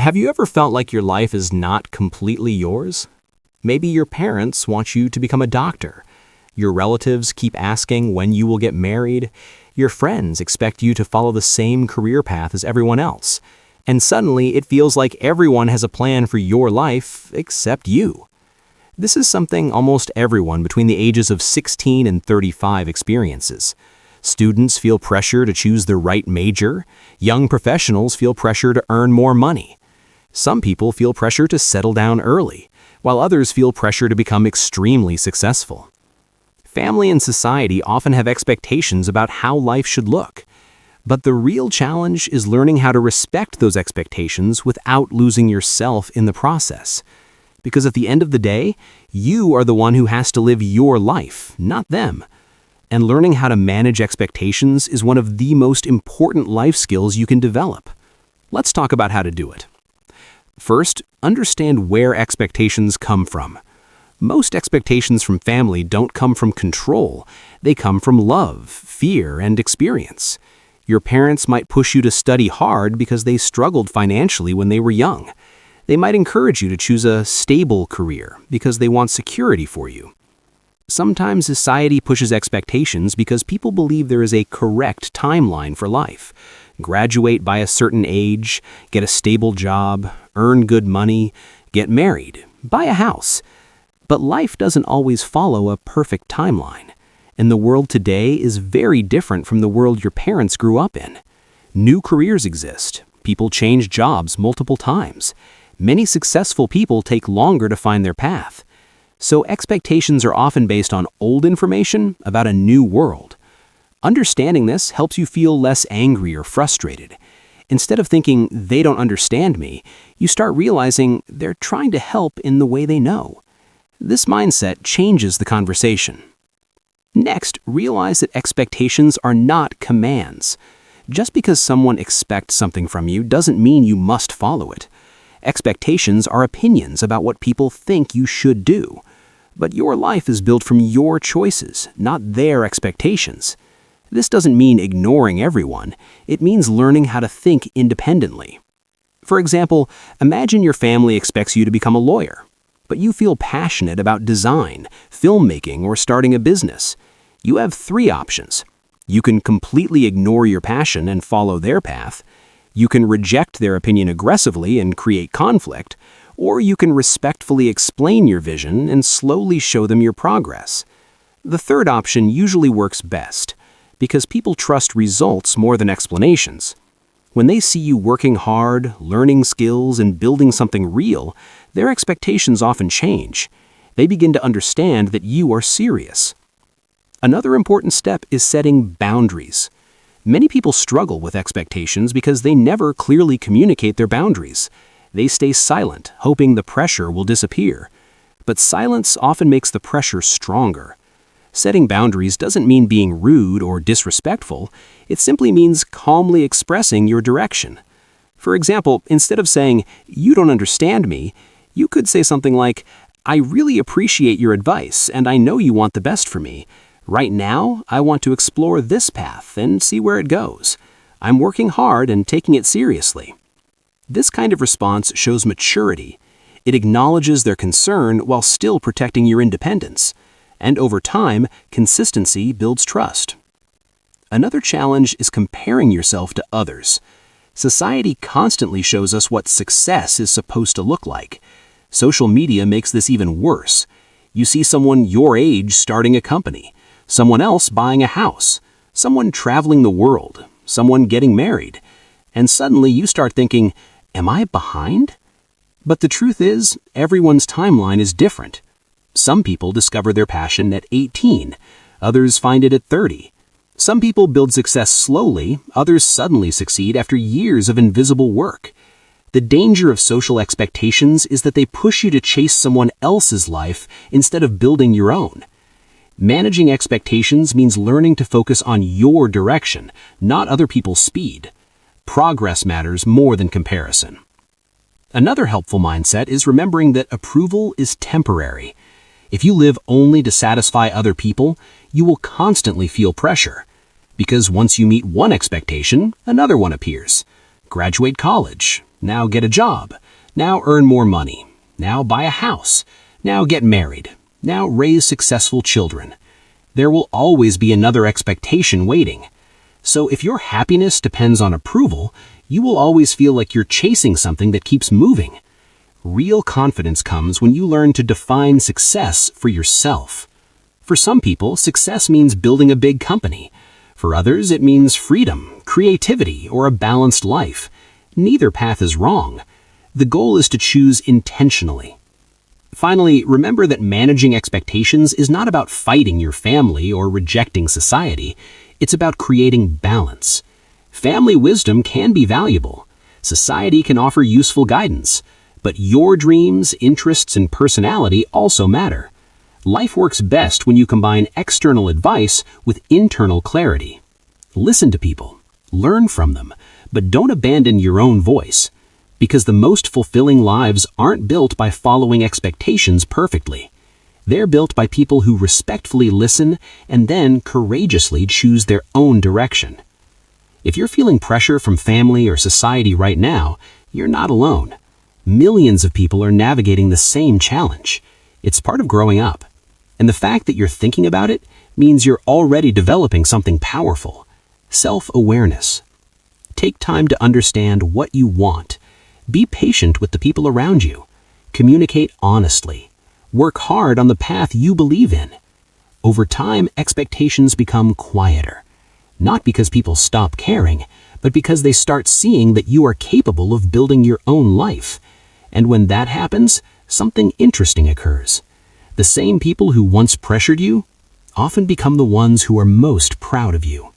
Have you ever felt like your life is not completely yours? Maybe your parents want you to become a doctor. Your relatives keep asking when you will get married. Your friends expect you to follow the same career path as everyone else. And suddenly it feels like everyone has a plan for your life except you. This is something almost everyone between the ages of 16 and 35 experiences. Students feel pressure to choose the right major. Young professionals feel pressure to earn more money. Some people feel pressure to settle down early, while others feel pressure to become extremely successful. Family and society often have expectations about how life should look. But the real challenge is learning how to respect those expectations without losing yourself in the process. Because at the end of the day, you are the one who has to live your life, not them. And learning how to manage expectations is one of the most important life skills you can develop. Let's talk about how to do it. First, understand where expectations come from. Most expectations from family don't come from control. They come from love, fear, and experience. Your parents might push you to study hard because they struggled financially when they were young. They might encourage you to choose a stable career because they want security for you. Sometimes society pushes expectations because people believe there is a correct timeline for life. Graduate by a certain age, get a stable job, earn good money, get married, buy a house. But life doesn't always follow a perfect timeline. And the world today is very different from the world your parents grew up in. New careers exist. People change jobs multiple times. Many successful people take longer to find their path. So expectations are often based on old information about a new world. Understanding this helps you feel less angry or frustrated. Instead of thinking, they don't understand me, you start realizing they're trying to help in the way they know. This mindset changes the conversation. Next, realize that expectations are not commands. Just because someone expects something from you doesn't mean you must follow it. Expectations are opinions about what people think you should do. But your life is built from your choices, not their expectations. This doesn't mean ignoring everyone. It means learning how to think independently. For example, imagine your family expects you to become a lawyer, but you feel passionate about design, filmmaking, or starting a business. You have three options. You can completely ignore your passion and follow their path. You can reject their opinion aggressively and create conflict. Or you can respectfully explain your vision and slowly show them your progress. The third option usually works best, because people trust results more than explanations. When they see you working hard, learning skills, and building something real, their expectations often change. They begin to understand that you are serious. Another important step is setting boundaries. Many people struggle with expectations because they never clearly communicate their boundaries. They stay silent, hoping the pressure will disappear. But silence often makes the pressure stronger. Setting boundaries doesn't mean being rude or disrespectful. It simply means calmly expressing your direction. For example, instead of saying, "You don't understand me," you could say something like, "I really appreciate your advice, and I know you want the best for me. Right now, I want to explore this path and see where it goes. I'm working hard and taking it seriously." This kind of response shows maturity. It acknowledges their concern while still protecting your independence. And over time, consistency builds trust. Another challenge is comparing yourself to others. Society constantly shows us what success is supposed to look like. Social media makes this even worse. You see someone your age starting a company, someone else buying a house, someone traveling the world, someone getting married. And suddenly you start thinking, am I behind? But the truth is, everyone's timeline is different. Some people discover their passion at 18, others find it at 30. Some people build success slowly, others suddenly succeed after years of invisible work. The danger of social expectations is that they push you to chase someone else's life instead of building your own. Managing expectations means learning to focus on your direction, not other people's speed. Progress matters more than comparison. Another helpful mindset is remembering that approval is temporary. If you live only to satisfy other people, you will constantly feel pressure. Because once you meet one expectation, another one appears. Graduate college, Now get a job. Now earn more money. Now buy a house. Now get married. Now raise successful children. There will always be another expectation waiting. So if your happiness depends on approval, you will always feel like you're chasing something that keeps moving. Real confidence comes when you learn to define success for yourself. For some people, success means building a big company. For others, it means freedom, creativity, or a balanced life. Neither path is wrong. The goal is to choose intentionally. Finally, remember that managing expectations is not about fighting your family or rejecting society. It's about creating balance. Family wisdom can be valuable. Society can offer useful guidance. But your dreams, interests, and personality also matter. Life works best when you combine external advice with internal clarity. Listen to people, learn from them, but don't abandon your own voice. Because the most fulfilling lives aren't built by following expectations perfectly. They're built by people who respectfully listen and then courageously choose their own direction. If you're feeling pressure from family or society right now, you're not alone. Millions of people are navigating the same challenge. It's part of growing up. And the fact that you're thinking about it means you're already developing something powerful. Self-awareness. Take time to understand what you want. Be patient with the people around you. Communicate honestly. Work hard on the path you believe in. Over time, expectations become quieter. Not because people stop caring, but because they start seeing that you are capable of building your own life. And when that happens, something interesting occurs. The same people who once pressured you often become the ones who are most proud of you.